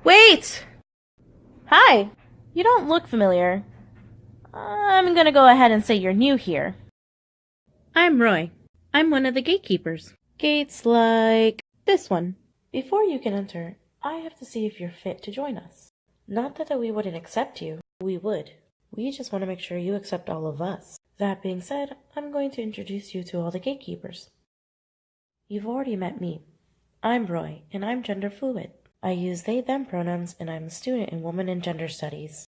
Wait! Hi. You don't look familiar. I'm gonna go ahead and say you're new here. I'm Roy. I'm one of the gatekeepers. Gates like this one. Before you can enter, I have to see if you're fit to join us. Not that we wouldn't accept you. We would. We just want to make sure you accept all of us. That being said, I'm going to introduce you to all the gatekeepers. You've already met me. I'm Roy, and I'm gender fluid. I use they/them pronouns, and I'm a student in Women and Gender Studies.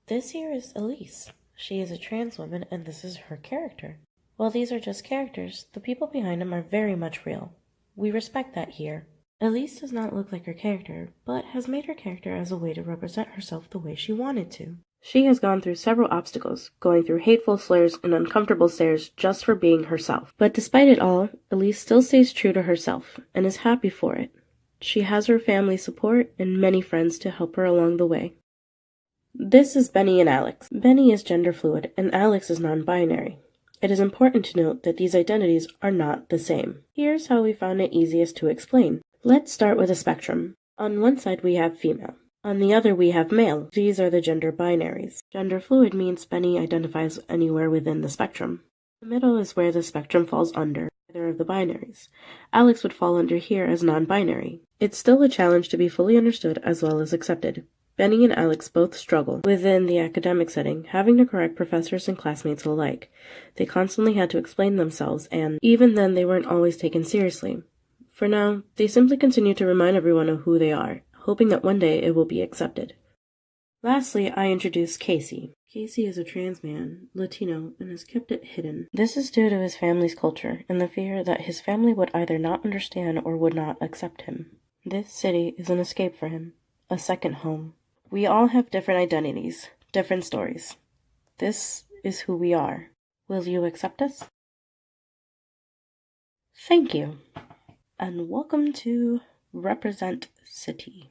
This here is Elise. She is a trans woman, and this is her character. While these are just characters, the people behind them are very much real. We respect that here. Elise does not look like her character, but has made her character as a way to represent herself the way she wanted to. She has gone through several obstacles, going through hateful slurs and uncomfortable stares just for being herself. But despite it all, Elise still stays true to herself, and is happy for it. She has her family support and many friends to help her along the way. This is Benny and Alex. Benny is gender fluid, and Alex is non-binary. It is important to note that these identities are not the same. Here's how we found it easiest to explain. Let's start with a spectrum. On one side we have female. On the other we have male. These are the gender binaries. Gender fluid means Benny identifies anywhere within the spectrum. The middle is where the spectrum falls under either of the binaries. Alex would fall under here as non-binary. It's still a challenge to be fully understood as well as accepted. Benny and Alex both struggle within the academic setting, having to correct professors and classmates alike. They constantly had to explain themselves, and even then they weren't always taken seriously. For now, they simply continue to remind everyone of who they are, hoping that one day it will be accepted. Lastly, I introduce Casey. Casey is a trans man, Latino, and has kept it hidden. This is due to his family's culture and the fear that his family would either not understand or would not accept him. This city is an escape for him, a second home. We all have different identities, different stories. This is who we are. Will you accept us? Thank you, and welcome to Represent City.